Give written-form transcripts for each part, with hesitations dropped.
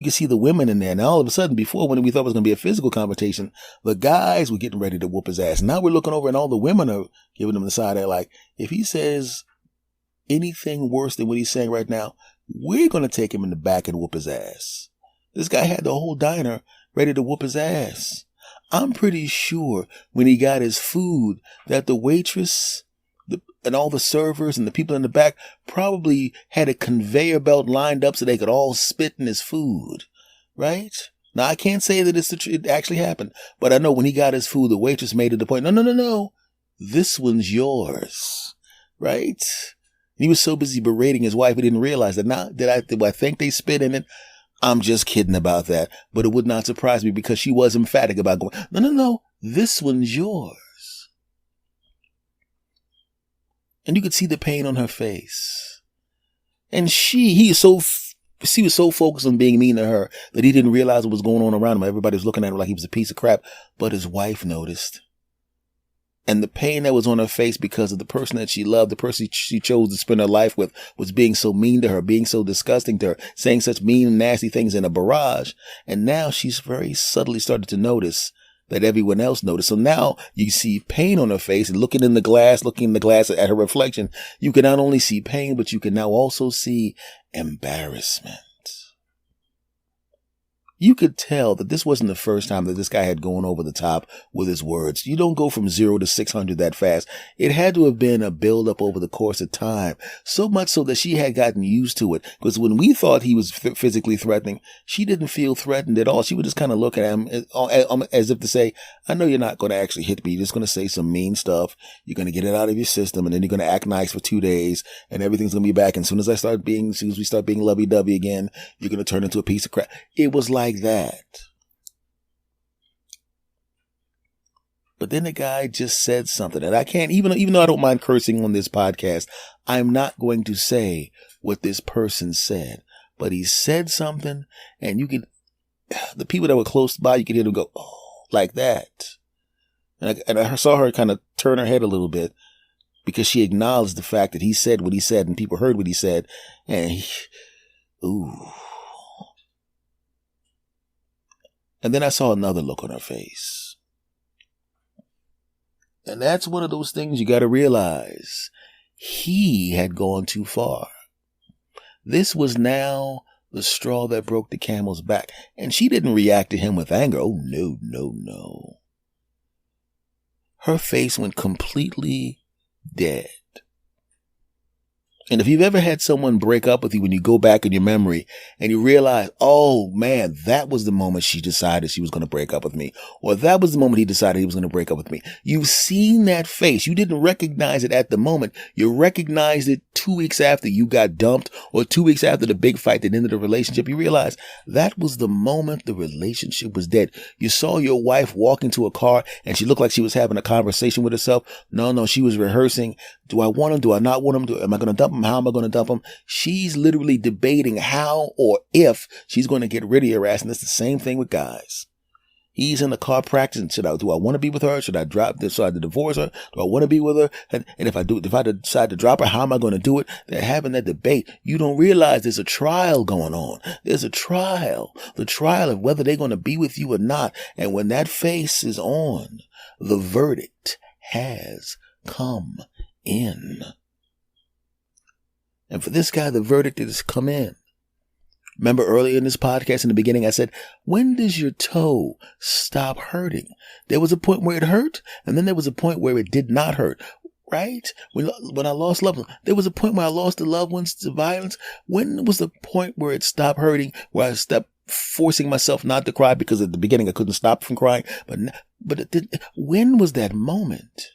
You can see the women in there. Now, all of a sudden, before when we thought it was going to be a physical confrontation, the guys were getting ready to whoop his ass. Now we're looking over and all the women are giving him the side eye like, if he says anything worse than what he's saying right now, we're going to take him in the back and whoop his ass. This guy had the whole diner ready to whoop his ass. I'm pretty sure when he got his food that the waitress and all the servers and the people in the back probably had a conveyor belt lined up so they could all spit in his food, right? Now, I can't say that it actually happened, but I know when he got his food, the waitress made it a point, no, this one's yours, right? He was so busy berating his wife, he didn't realize that. Now, do I think they spit in it? I'm just kidding about that, but it would not surprise me because she was emphatic about going, no, this one's yours. And you could see the pain on her face. And he was so focused on being mean to her that he didn't realize what was going on around him. Everybody was looking at him like he was a piece of crap, but his wife noticed. And the pain that was on her face because of the person that she loved, the person she chose to spend her life with, was being so mean to her, being so disgusting to her, saying such mean and nasty things in a barrage. And now she's very subtly started to notice that everyone else noticed. So now you see pain on her face, and looking in the glass at her reflection, you can not only see pain, but you can now also see embarrassment. You could tell that this wasn't the first time that this guy had gone over the top with his words. You don't go from 0 to 600 that fast. It had to have been a build-up over the course of time, so much so that she had gotten used to it. Because when we thought he was physically threatening, she didn't feel threatened at all. She would just kind of look at him as if to say, I know you're not going to actually hit me. You're just going to say some mean stuff. You're going to get it out of your system, and then you're going to act nice for 2 days, and everything's going to be back. And as soon as we start being lovey-dovey again, you're going to turn into a piece of crap. It was like that. But then the guy just said something, and I can't, even though I don't mind cursing on this podcast, I'm not going to say what this person said. But he said something, and the people that were close by, you could hear them go, oh, like that. And I saw her kind of turn her head a little bit because she acknowledged the fact that he said what he said, and people heard what he said, and ooh. And then I saw another look on her face. And that's one of those things you got to realize. He had gone too far. This was now the straw that broke the camel's back. And she didn't react to him with anger. Oh, no. Her face went completely dead. And if you've ever had someone break up with you, when you go back in your memory and you realize, oh man, that was the moment she decided she was going to break up with me. Or that was the moment he decided he was going to break up with me. You've seen that face. You didn't recognize it at the moment. You recognized it 2 weeks after you got dumped, or 2 weeks after the big fight that ended the relationship. You realize that was the moment the relationship was dead. You saw your wife walk into a car and she looked like she was having a conversation with herself. No, she was rehearsing. Do I want him? Do I not want him? Am I going to dump him? How am I going to dump him? She's literally debating how or if she's going to get rid of your ass. And it's the same thing with guys. He's in the car practicing. Do I want to be with her? Should I divorce her? Do I want to be with her? And if I decide to drop her, how am I going to do it? They're having that debate. You don't realize there's a trial going on. There's a trial. The trial of whether they're going to be with you or not. And when that face is on, the verdict has come in. And for this guy, the verdict has come in. Remember earlier in this podcast in the beginning, I said, when does your toe stop hurting? There was a point where it hurt, and then there was a point where it did not hurt, right? When I lost loved ones, there was a point where I lost the loved ones to violence. When was the point where it stopped hurting, where I stopped forcing myself not to cry, because at the beginning I couldn't stop from crying, but it did. When was that moment?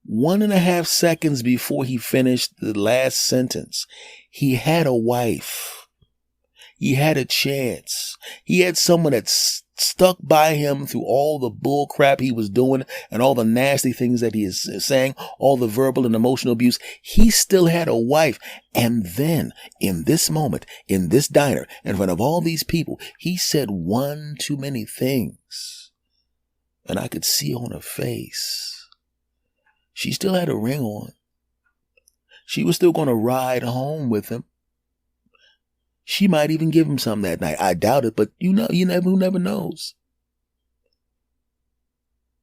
1.5 seconds before he finished the last sentence, he had a wife. He had a chance. He had someone that stuck by him through all the bull crap he was doing and all the nasty things that he is saying, all the verbal and emotional abuse. He still had a wife. And then in this moment, in this diner, in front of all these people, he said one too many things. And I could see on her face, she still had a ring on. She was still going to ride home with him. She might even give him some that night. I doubt it, but who never knows.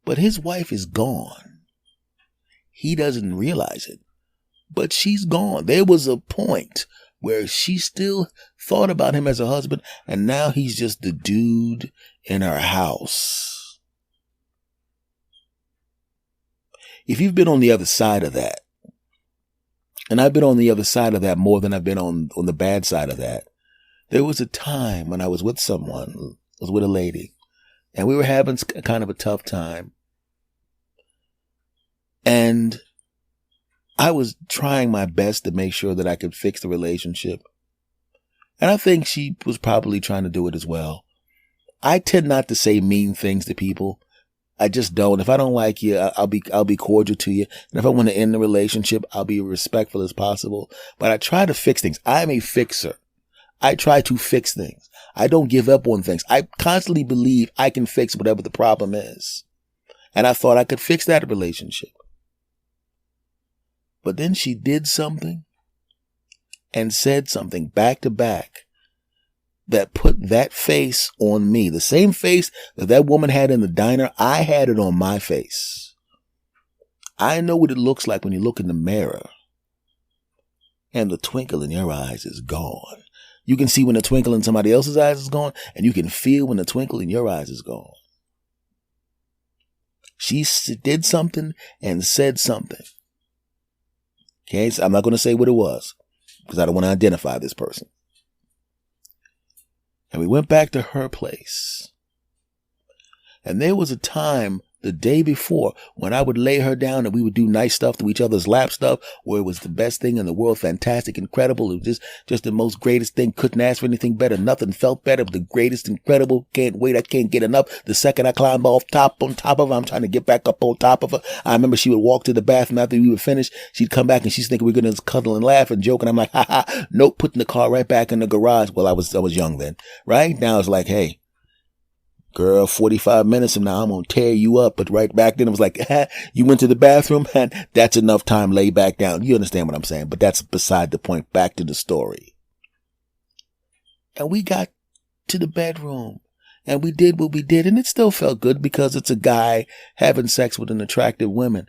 But his wife is gone. He doesn't realize it, but she's gone. There was a point where she still thought about him as a husband, and now he's just the dude in her house. If you've been on the other side of that, and I've been on the other side of that more than I've been on the bad side of that, there was a time when I was with someone, I was with a lady, and we were having kind of a tough time. And I was trying my best to make sure that I could fix the relationship. And I think she was probably trying to do it as well. I tend not to say mean things to people. I just don't. If I don't like you, I'll be cordial to you. And if I want to end the relationship, I'll be respectful as possible. But I try to fix things. I'm a fixer. I try to fix things. I don't give up on things. I constantly believe I can fix whatever the problem is. And I thought I could fix that relationship. But then she did something and said something back to back that put that face on me. The same face that woman had in the diner, I had it on my face. I know what it looks like when you look in the mirror and the twinkle in your eyes is gone. You can see when the twinkle in somebody else's eyes is gone, and you can feel when the twinkle in your eyes is gone. She did something and said something. Okay, so I'm not going to say what it was because I don't want to identify this person. And we went back to her place. And there was a time the day before when I would lay her down and we would do nice stuff to each other's lap stuff where it was the best thing in the world, fantastic, incredible. It was just the most greatest thing. Couldn't ask for anything better. Nothing felt better. The greatest, incredible. Can't wait. I can't get enough. The second I climb on top of her, I'm trying to get back up on top of her. I remember she would walk to the bathroom after we would finish. She'd come back and she's thinking we're going to cuddle and laugh and joke. And I'm like, ha ha, nope, putting the car right back in the garage. Well, I was young then, right? Now it's like, hey, girl, 45 minutes from now, I'm going to tear you up. But right back then, it was like, you went to the bathroom, and that's enough time. Lay back down. You understand what I'm saying? But that's beside the point. Back to the story. And we got to the bedroom, and we did what we did, and it still felt good because it's a guy having sex with an attractive woman.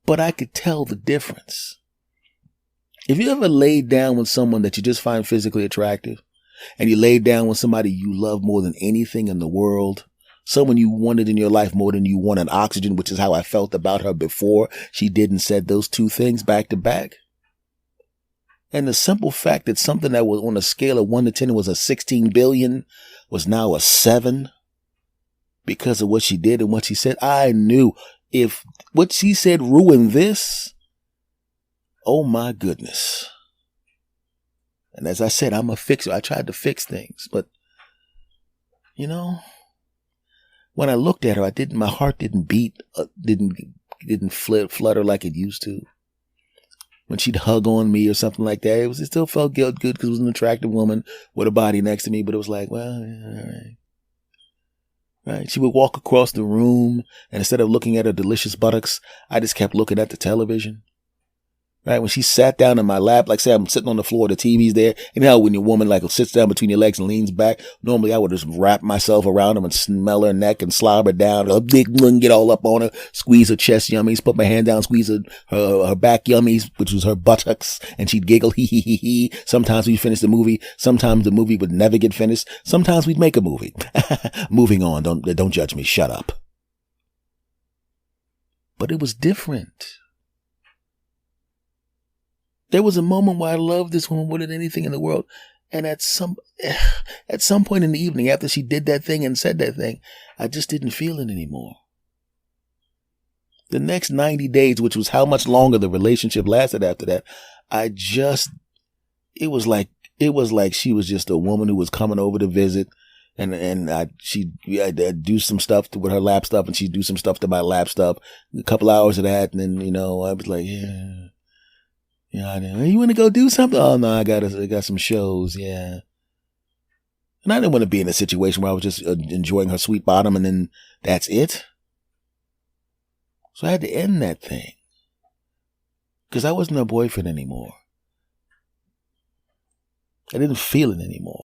But I could tell the difference. If you ever laid down with someone that you just find physically attractive, and you laid down with somebody you love more than anything in the world, someone you wanted in your life more than you wanted oxygen, which is how I felt about her before she did and said those two things back to back. And the simple fact that something that was on a scale of 1 to 10 was a 16 billion was now a 7 because of what she did and what she said. I knew if what she said ruined this, oh my goodness. And as I said, I'm a fixer. I tried to fix things, but when I looked at her, my heart didn't beat, didn't flutter like it used to. When she'd hug on me or something like that, it still felt good because it was an attractive woman with a body next to me. But it was like, well, yeah, all right. Right? She would walk across the room, and instead of looking at her delicious buttocks, I just kept looking at the television. Right? When she sat down in my lap, like say I'm sitting on the floor, the TV's there. You know how when your woman sits down between your legs and leans back, normally I would just wrap myself around her and smell her neck and slob her down, get all up on her, squeeze her chest yummies, put my hand down, squeeze her back yummies, which was her buttocks, and she'd giggle, hee hee hee hee. Sometimes we'd finish the movie. Sometimes the movie would never get finished. Sometimes we'd make a movie. Moving on. Don't judge me. Shut up. But it was different. There was a moment where I loved this woman more than anything in the world. And at some point in the evening, after she did that thing and said that thing, I just didn't feel it anymore. The next 90 days, which was how much longer the relationship lasted after that, it was like she was just a woman who was coming over to visit. And I'd do some stuff with her lap stuff, and she'd do some stuff to my lap stuff. A couple hours of that, and then, I was like, yeah. Yeah, you want to go do something? Oh no, I got some shows. Yeah, and I didn't want to be in a situation where I was just enjoying her sweet bottom, and then that's it. So I had to end that thing because I wasn't her boyfriend anymore. I didn't feel it anymore.